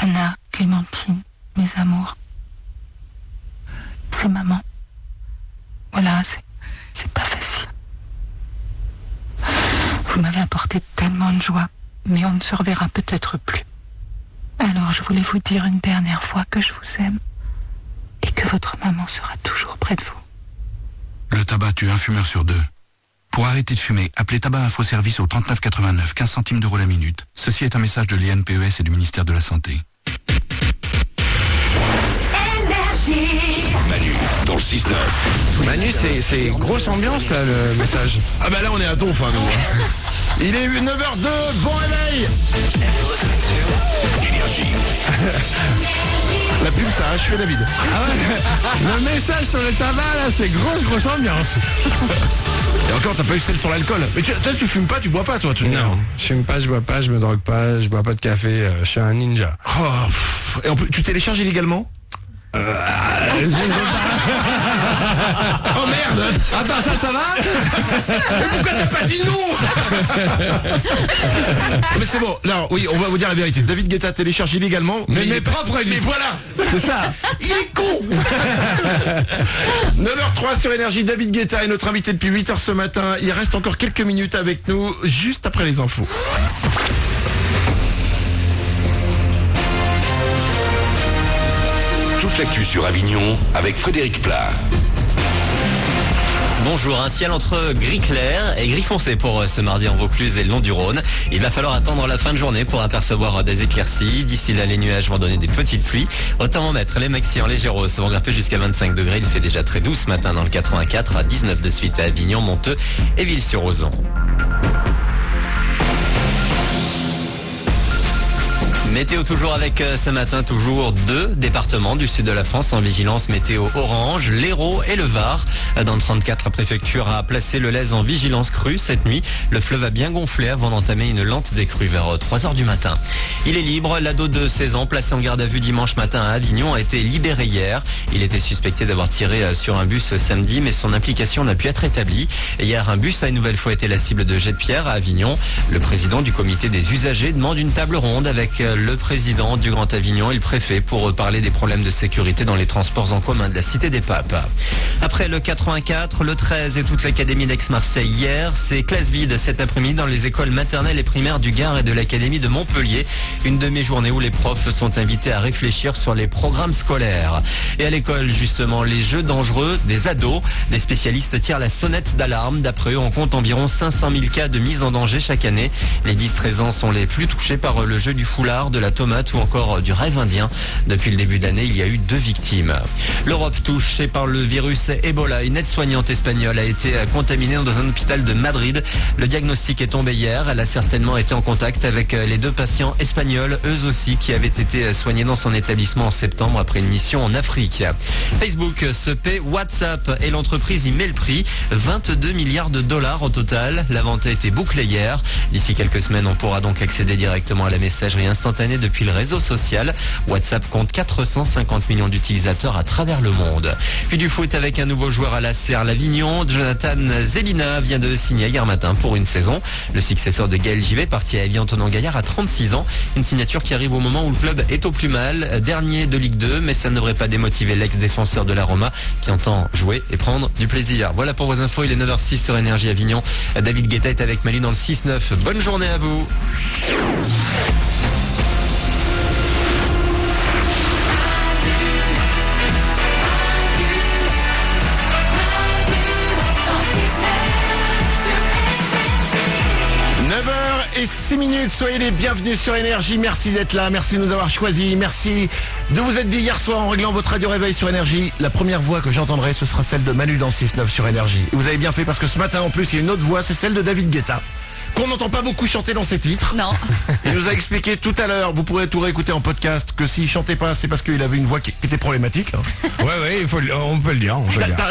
Anna, Clémentine, mes amours. C'est maman. Voilà, c'est pas facile. Vous m'avez apporté tellement de joie, mais on ne se reverra peut-être plus. Alors je voulais vous dire une dernière fois que je vous aime et que votre maman sera toujours près de vous. Le tabac tue un fumeur sur 2. Pour arrêter de fumer, appelez Tabac Info Service au 3989, 15 centimes d'euros la minute. Ceci est un message de l'INPES et du ministère de la Santé. Manu, dans le 6-9. Manu, c'est grosse ambiance là, le message. Ah bah là on est à donf, hein, nous. Il est 9h02, bon réveil. Énergie. La pub ça a achevé David. Ah ouais. Le message sur le tabac là, c'est grosse ambiance. Et encore t'as pas eu celle sur l'alcool. Mais toi tu fumes pas, tu bois pas toi Non, je fume pas, je bois pas, je me drogue pas, je bois pas de café, je suis un ninja. Et en plus tu télécharges illégalement? Oh merde. Attends, ça va? Mais pourquoi t'as pas dit non? Mais c'est bon, là oui on va vous dire la vérité. David Guetta télécharge illégalement. Mais mes propres Mais voilà. C'est ça. Il est con. 9h03 sur Énergie, David Guetta est notre invité depuis 8h ce matin. Il reste encore quelques minutes avec nous, juste après les infos. Toute l'actu sur Avignon avec Frédéric Plat. Bonjour, un ciel entre gris clair et gris foncé pour ce mardi en Vaucluse et le long du Rhône. Il va falloir attendre la fin de journée pour apercevoir des éclaircies. D'ici là, les nuages vont donner des petites pluies. Au thermomètre, les maxi en léger rose vont grimper jusqu'à 25 degrés. Il fait déjà très doux ce matin dans le 84, à 19 de suite à Avignon, Monteux et Ville-sur-Ozon. Météo toujours avec ce matin toujours 2 départements du sud de la France en vigilance météo orange, l'Hérault et le Var. Dans le 34, la préfecture a placé le Lez en vigilance crue cette nuit. Le fleuve a bien gonflé avant d'entamer une lente décrue vers 3h du matin. Il est libre, l'ado de 16 ans placé en garde à vue dimanche matin à Avignon a été libéré hier. Il était suspecté d'avoir tiré sur un bus samedi mais son implication n'a pu être établie. Hier, un bus a une nouvelle fois été la cible de jets de pierre à Avignon. Le président du comité des usagers demande une table ronde avec le président du Grand Avignon et le préfet pour parler des problèmes de sécurité dans les transports en commun de la Cité des Papes. Après le 84, le 13 et toute l'académie d'Aix-Marseille hier, c'est classe vide cet après-midi dans les écoles maternelles et primaires du Gard et de l'académie de Montpellier. Une demi-journée où les profs sont invités à réfléchir sur les programmes scolaires. Et à l'école, justement, les jeux dangereux des ados. Des spécialistes tirent la sonnette d'alarme. D'après eux, on compte environ 500 000 cas de mise en danger chaque année. Les 10-13 ans sont les plus touchés par le jeu du foulard, de la tomate ou encore du rêve indien. Depuis le début d'année, il y a eu 2 victimes. L'Europe touchée par le virus Ebola. Une aide-soignante espagnole a été contaminée dans un hôpital de Madrid. Le diagnostic est tombé hier. Elle a certainement été en contact avec les 2 patients espagnols, eux aussi, qui avaient été soignés dans son établissement en septembre après une mission en Afrique. Facebook se paie WhatsApp et l'entreprise y met le prix. 22 milliards de dollars au total. La vente a été bouclée hier. D'ici quelques semaines, on pourra donc accéder directement à la messagerie instantanée depuis le réseau social. WhatsApp compte 450 millions d'utilisateurs à travers le monde. Puis du foot avec un nouveau joueur à la Serre l'Avignon. Jonathan Zebina vient de signer hier matin pour une saison. Le successeur de Gaël Givet, parti à Evian-Tonon-Gaillard à 36 ans. Une signature qui arrive au moment où le club est au plus mal, dernier de Ligue 2, mais ça ne devrait pas démotiver l'ex-défenseur de la Roma qui entend jouer et prendre du plaisir. Voilà pour vos infos, il est 9h06 sur Énergie Avignon. David Guetta est avec Manu dans le 6-9. Bonne journée à vous. Et 6 minutes, soyez les bienvenus sur Énergie, merci d'être là, merci de nous avoir choisis, merci de vous être dit hier soir en réglant votre radio réveil sur Énergie. La première voix que j'entendrai, ce sera celle de Manu dans le 6-9 sur Énergie. Et vous avez bien fait parce que ce matin en plus, il y a une autre voix, c'est celle de David Guetta, qu'on n'entend pas beaucoup chanter dans ses titres. Non. Il nous a expliqué tout à l'heure, vous pourrez tout réécouter en podcast, que s'il chantait pas, c'est parce qu'il avait une voix qui était problématique. Ouais, on peut le dire.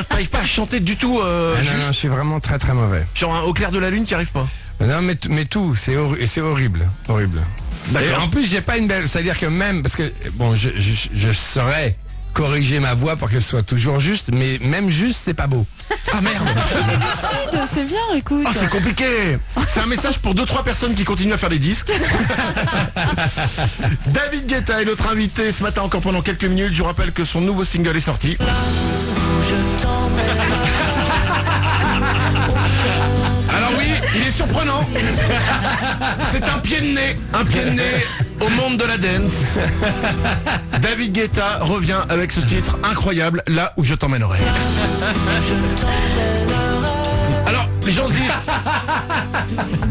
T'arrives pas à chanter du tout Non, je suis vraiment très très mauvais. Genre au clair de la lune, t'y arrives pas. Non, mais tout, c'est horrible. D'accord. Et en plus, j'ai pas une belle, c'est-à-dire que même, parce que, bon, je saurais corriger ma voix pour qu'elle soit toujours juste, mais même juste, c'est pas beau. Ah merde. Lucide, c'est bien, écoute. Ah, c'est compliqué. C'est un message pour 2-3 personnes qui continuent à faire des disques. David Guetta est notre invité ce matin encore pendant quelques minutes. Je vous rappelle que son nouveau single est sorti. Alors oui, il est surprenant. C'est un pied de nez au monde de la dance. David Guetta revient avec ce titre incroyable, Là où je t'emmènerai. Alors, les gens se disent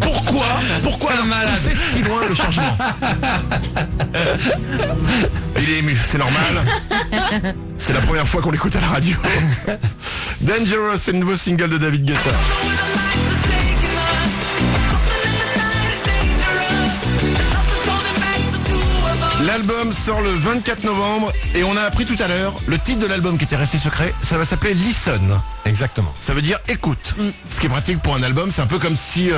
pourquoi pousser si loin le changement? Il est ému, c'est normal. C'est la première fois qu'on l'écoute à la radio. Dangerous, c'est le nouveau single de David Guetta. L'album sort le 24 novembre et on a appris tout à l'heure le titre de l'album qui était resté secret, ça va s'appeler Listen. Exactement. Ça veut dire écoute. Ce qui est pratique pour un album, c'est un peu comme si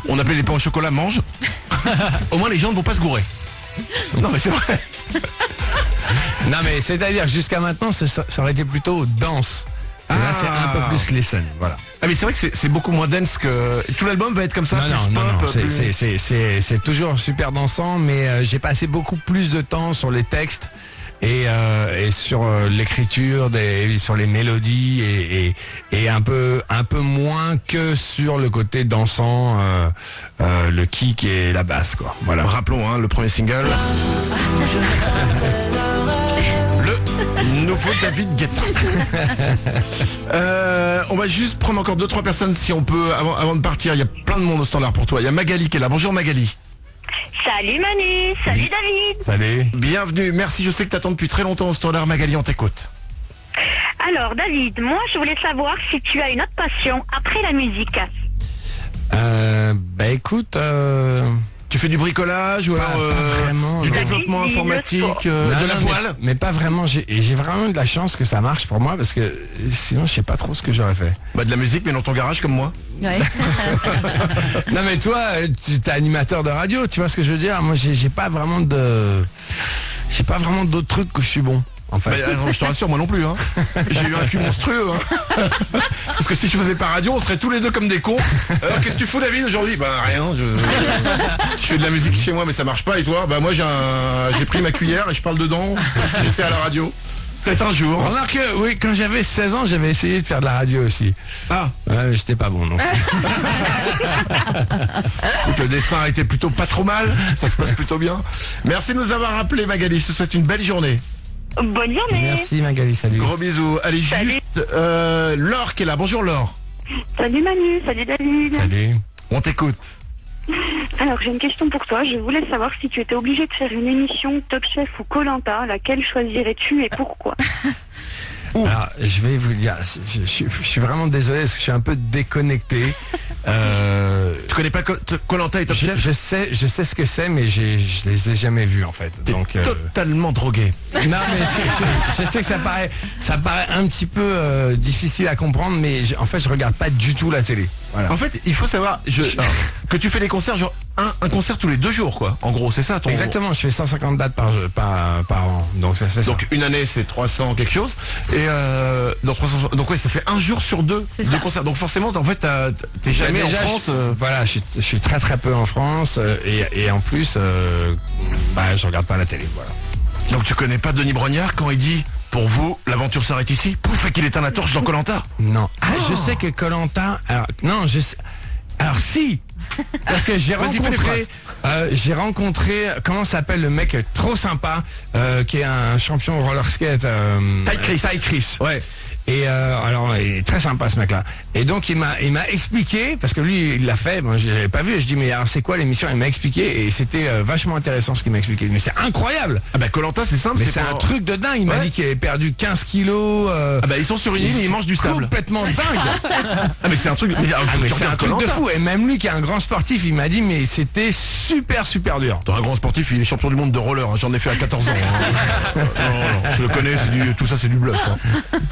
on appelait les pains au chocolat mange. Au moins les gens ne vont pas se gourer. Non mais c'est vrai. Non mais c'est-à-dire que jusqu'à maintenant, ça aurait été plutôt danse. Et là, c'est un peu plus listen, voilà. Ah mais c'est vrai que c'est beaucoup moins dense que... Tout l'album va être comme ça, Non, plus pop, c'est toujours super dansant, mais j'ai passé beaucoup plus de temps sur les textes et sur l'écriture, sur les mélodies et un peu moins que sur le côté dansant, le kick et la basse, quoi. Voilà. Rappelons le premier single. Le nouveau David Guetta. On va juste prendre encore 2-3 personnes si on peut avant de partir. Il y a plein de monde au standard pour toi. Il y a Magali qui est là. Bonjour Magali. Salut Manu, salut David. Salut. Bienvenue, merci, je sais que t'attends depuis très longtemps au standard. Magali, on t'écoute. Alors David, moi je voulais savoir si tu as une autre passion après la musique. Bah écoute... Tu fais du bricolage ou alors vraiment, du non. développement informatique, Non, de la non, voile? mais pas vraiment. J'ai vraiment eu de la chance que ça marche pour moi parce que sinon je sais pas trop ce que j'aurais fait. Bah de la musique mais dans ton garage comme moi. Ouais. Non mais toi, tu es animateur de radio, tu vois ce que je veux dire. Moi j'ai pas vraiment d'autres trucs que je suis bon. En fait. Bah, non, je te rassure, moi non plus. Hein. J'ai eu un cul monstrueux. Hein. Parce que si je faisais pas radio, on serait tous les deux comme des cons. Alors qu'est-ce que tu fous David aujourd'hui? Bah rien, je fais de la musique chez moi mais ça marche pas. Et toi? Bah moi j'ai pris ma cuillère et je parle dedans comme si j'étais à la radio. Peut-être un jour. Remarque que, oui, quand j'avais 16 ans, j'avais essayé de faire de la radio aussi. Ah. Ouais, mais j'étais pas bon non. Donc, le destin a été plutôt pas trop mal. Ça se passe plutôt bien. Merci de nous avoir rappelé Magali. Je te souhaite une belle journée. Bonne journée. Merci Magali, salut. Gros bisous. Allez, Salut. juste Laure qui est là. Bonjour Laure. Salut Manu, salut David. Salut. On t'écoute. Alors j'ai une question pour toi, je voulais savoir si tu étais obligé de faire une émission Top Chef ou Koh-Lanta, laquelle choisirais-tu et pourquoi? Alors, je vais vous dire, je suis vraiment désolé parce que je suis un peu déconnecté. Tu connais pas Koh-Lanta et Top Chef? Je sais ce que c'est, mais je les ai jamais vus en fait. T'es Donc, totalement drogué. non, mais je sais que ça paraît un petit peu difficile à comprendre, mais en fait, je regarde pas du tout la télé. Voilà. En fait, il faut savoir que tu fais des concerts, genre un concert tous les 2 jours, quoi. En gros, c'est ça ton... Exactement, je fais 150 dates par an, donc ça fait ça. Donc une année, c'est 300 quelque chose. Et dans 300, donc ouais, ça fait 1 jour sur 2 C'est de ça. concert. Donc forcément, en fait, t'es jamais Déjà, en France. Voilà, je suis très très peu en France et en plus, je regarde pas la télé. Voilà. Donc tu connais pas Denis Brognard quand il dit pour vous, l'aventure s'arrête ici? Pouf, et qu'il éteint la torche dans Koh-Lanta. Non. Ah, je sais que Koh-Lanta. Alors non, je sais. Alors si. Parce que j'ai Vas-y, fais les rencontré, comment s'appelle le mec trop sympa, qui est un champion roller skate. Ty Chris. Ouais. Et alors il est très sympa ce mec-là. Et donc il m'a expliqué, parce que lui il l'a fait, moi je l'avais pas vu, je dis mais alors c'est quoi l'émission? Il m'a expliqué et c'était vachement intéressant ce qu'il m'a expliqué. Mais c'est incroyable. Ah bah Koh-Lanta c'est simple. Mais c'est un truc de dingue. Il m'a dit qu'il avait perdu 15 kilos. Ah bah ils sont sur une île et ils mangent du sable. Complètement dingue. Ah mais c'est un truc. Mais c'est un truc de fou. Et même lui qui est un grand sportif, il m'a dit mais c'était super dur. Dans un grand sportif, il est champion du monde de roller. Hein. J'en ai fait à 14 ans. Hein. Non, je le connais. Tout ça c'est du bluff. Hein.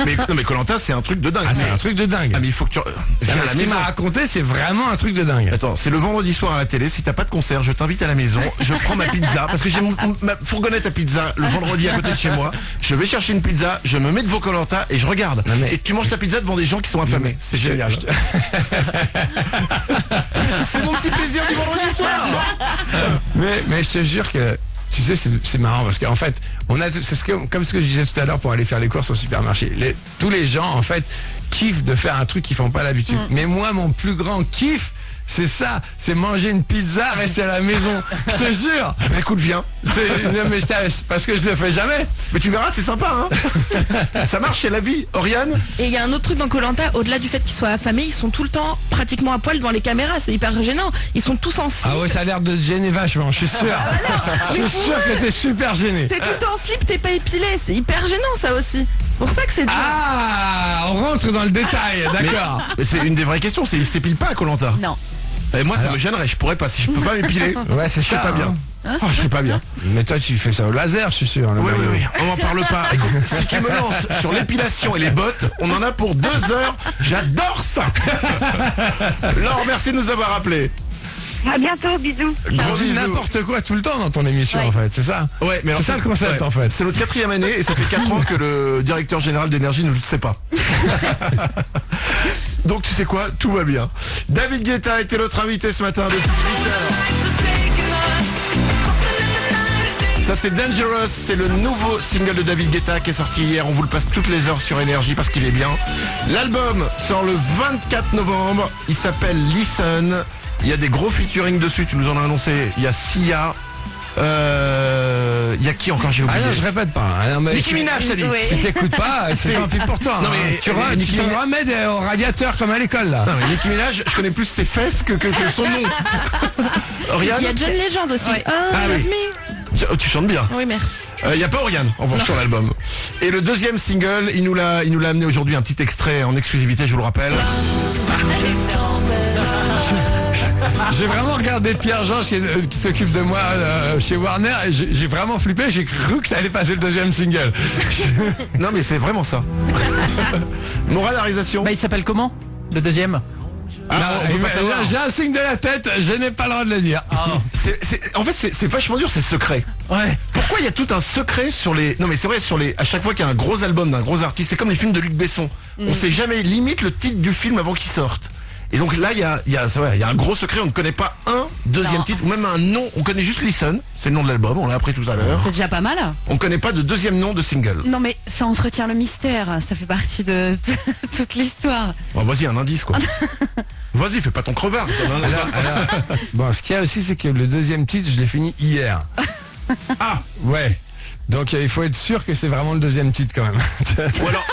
Mais non, mais Koh-Lanta, c'est un truc de dingue. Ah, c'est un truc de dingue. Ah, mais il faut que tu viens à la Ce qu'il maison. m'a raconté, c'est vraiment un truc de dingue. Attends, c'est le vendredi soir à la télé. Si t'as pas de concert, je t'invite à la maison. Je prends ma pizza parce que j'ai ma fourgonnette à pizza le vendredi à côté de chez moi. Je vais chercher une pizza, je me mets devant Koh-Lanta et je regarde. Non, mais- Et tu manges ta pizza devant des gens qui sont affamés. C'est génial. C'est mon petit plaisir du vendredi soir. Mais je te jure que, tu sais, c'est marrant parce qu'en fait, comme ce que je disais tout à l'heure pour aller faire les courses au supermarché. Tous les gens, en fait, kiffent de faire un truc qu'ils font pas d'habitude. Mais moi, mon plus grand kiff, c'est ça, c'est manger une pizza, rester à la maison. Je te jure. Écoute, viens. Non, mais parce que je le fais jamais. Mais tu verras, c'est sympa, hein. Ça marche, c'est la vie. Oriane? Et il y a un autre truc dans Koh-Lanta, au-delà du fait qu'ils soient affamés, ils sont tout le temps pratiquement à poil devant les caméras, c'est hyper gênant. Ils sont tous en slip. Ah ouais, ça a l'air de te gêner vachement, je suis sûr. Je suis sûr que t'es super gêné. T'es tout le temps en slip, t'es pas épilé, c'est hyper gênant ça aussi. C'est pour ça que c'est dur. Ah, on rentre dans le détail, d'accord. Mais c'est une des vraies questions, c'est il s'épile pas à Koh-Lanta. Non. Et moi, ça me gênerait, je pourrais pas. Si je peux pas m'épiler, Ouais, c'est je serais ça, pas bien. Oh, je serais pas bien. Mais toi, tu fais ça au laser, je suis sûr. Oui, on n'en parle pas. Écoute, si tu me lances sur l'épilation et les bottes, on en a pour 2 heures. J'adore ça. Laure, merci de nous avoir appelés. À bientôt, bisous. Gros On dit bisous. n'importe quoi tout le temps dans ton émission, Ouais. en fait, c'est ça. Ouais, mais alors, C'est ça le concept, en fait. C'est notre 4e année et ça fait 4 ans que le directeur général d'énergie ne le sait pas. Donc tu sais quoi, tout va bien. David Guetta était notre invité ce matin depuis 8h. Ça c'est Dangerous, c'est le nouveau single de David Guetta qui est sorti hier. On vous le passe toutes les heures sur Énergie parce qu'il est bien. L'album sort le 24 novembre. Il s'appelle Listen. Il y a des gros featuring dessus, tu nous en as annoncé. Il y a Sia. Il y a qui encore, j'ai oublié. Ah non, je répète pas. Ah non, mais Nicki Minaj, t'as dit. Oui. si t'écoutes pas, c'est tant pis pour toi. Non, hein. mais, tu Nicki te Minaj- remets au radiateur comme à l'école, là. Non mais Nicki Minaj, je connais plus ses fesses que son nom. Oriane, Il y a John Legend aussi. Ah Love oui. me. tu chantes bien. Oui, merci. Il y a pas Oriane en revanche sur l'album. Et le deuxième single, il nous l'a amené aujourd'hui, un petit extrait en exclusivité, je vous le rappelle. J'ai vraiment regardé Pierre-Jean qui s'occupe de moi chez Warner et j'ai vraiment flippé, j'ai cru que t'allais passer le deuxième single. Non mais c'est vraiment ça. Morale à la réalisation. Bah il s'appelle comment? Le deuxième? Ah, on peut pas savoir. J'ai un signe de la tête, je n'ai pas le droit de le dire. En fait c'est vachement dur, c'est secret. Ouais. Pourquoi il y a tout un secret sur les... Non mais c'est vrai, à chaque fois qu'il y a un gros album d'un gros artiste, c'est comme les films de Luc Besson. On sait jamais limite le titre du film avant qu'il sorte. Et donc là, il y a un gros secret, on ne connaît pas un deuxième Non. titre, ou même un nom, on connaît juste Listen, c'est le nom de l'album, on l'a appris tout à l'heure. C'est déjà pas mal. On ne connaît pas de deuxième nom de single. Non mais ça entretient le mystère, ça fait partie de toute l'histoire. Bon, vas-y, un indice quoi. Vas-y, fais pas ton crevard. Bon, ce qu'il y a aussi, c'est que le deuxième titre, je l'ai fini hier. Ah, ouais. Donc il faut être sûr que c'est vraiment le deuxième titre quand même. Ou alors,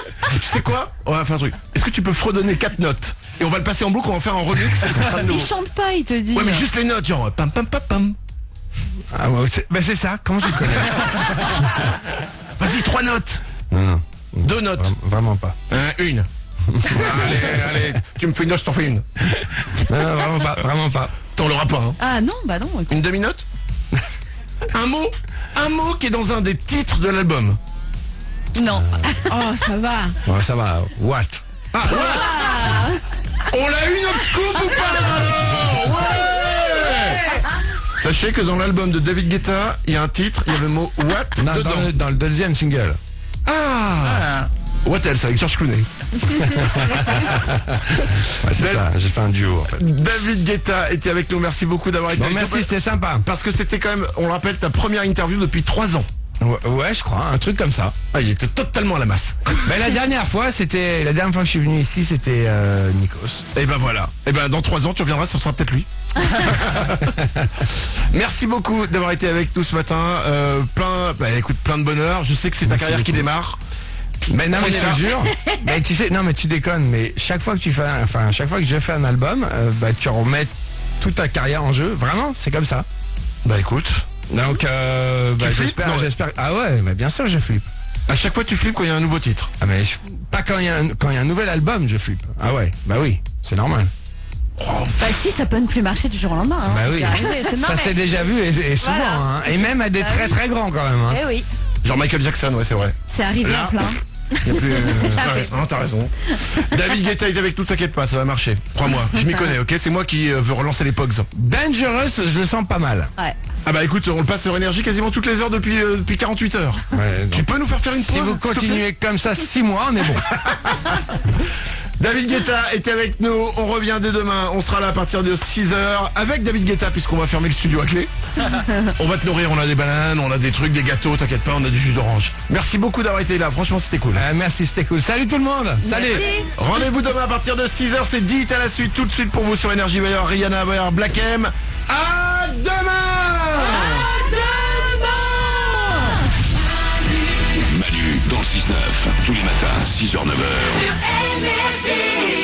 tu sais quoi? On va faire un truc. Est-ce que tu peux fredonner 4 notes? Et on va le passer en boucle, on va en faire un remix, ça sera le Il nouveau. chante pas, il te dit. Ouais mais juste les notes, genre pam pam pam pam. Ah ouais, c'est ça, comment tu le connais? Vas-y, 3 notes. Non, 2 notes. vraiment pas. Une. allez, tu me fais une note, je t'en fais une. Non, vraiment pas. T'en l'auras pas, hein. Ah non, bah non. Une demi-note. Un mot qui est dans un des titres de l'album. Non. Oh, ça va. Bon, ça va, what? On l'a eu notre scoop ou pas alors? Ouais. Sachez que dans l'album de David Guetta, il y a un titre, il y a le mot what Non, dedans. dans le deuxième single. What else avec George Clooney. Ouais, c'est ça, j'ai fait un duo en fait. David Guetta était avec nous, merci beaucoup d'avoir été Bon, avec nous. merci, c'était sympa. Parce que c'était quand même, on le rappelle, ta première interview depuis 3 ans. Ouais, je crois, un truc comme ça. Ah, il était totalement à la masse. Mais la dernière fois que je suis venu ici, c'était Nikos. Et ben voilà. Et ben dans 3 ans, tu reviendras, ce sera peut-être lui. Merci beaucoup d'avoir été avec nous ce matin. Plein de bonheur. Je sais que c'est ta Merci carrière qui beaucoup. démarre. Mais non, On mais est je là. te jure. Mais tu sais, non, mais tu déconnes. Mais chaque fois que chaque fois que je fais un album, tu remets toute ta carrière en jeu. Vraiment, c'est comme ça. Bah écoute. Donc, flippes? Non, j'espère. Ah ouais, mais bien sûr, je flippe. À chaque fois tu flippes quand il y a un nouveau titre. Ah mais pas quand il y a un nouvel album, je flippe. Ah ouais, bah oui, c'est normal. Bah si, ça peut ne plus marcher du jour au lendemain. Hein. Bah oui. C'est arrivé, c'est Ça normal. s'est déjà vu et souvent, Voilà. hein. Et même à des Bah très oui. très grands quand même. Hein. Eh oui, Genre Michael Jackson, ouais c'est vrai. c'est arrivé Là, à plein. Il y a plus, non, t'as raison. David Guetta est avec nous, t'inquiète pas, ça va marcher. Crois-moi, je m'y connais, ok? C'est moi qui veux relancer les Pogs. Dangerous, je le sens pas mal. Ouais. Ah bah écoute, on le passe sur Énergie quasiment toutes les heures depuis 48 heures. Ouais, Tu peux nous faire une pause? si vous s'il te plaît continuez comme ça 6 mois, on est bon. David Guetta était avec nous, on revient dès demain, on sera là à partir de 6h avec David Guetta puisqu'on va fermer le studio à clé. On va te nourrir, on a des bananes, on a des trucs, des gâteaux, t'inquiète pas, on a du jus d'orange. Merci beaucoup d'avoir été là, franchement c'était cool. Merci, c'était cool. Salut tout le monde. Salut. Rendez-vous demain à partir de 6h, c'est dit à la suite, tout de suite pour vous sur Énergie. Il va y avoir Rihanna, il va y avoir Black M. À demain. Manu dans le 6-9, tous les matins, 6h, 9h.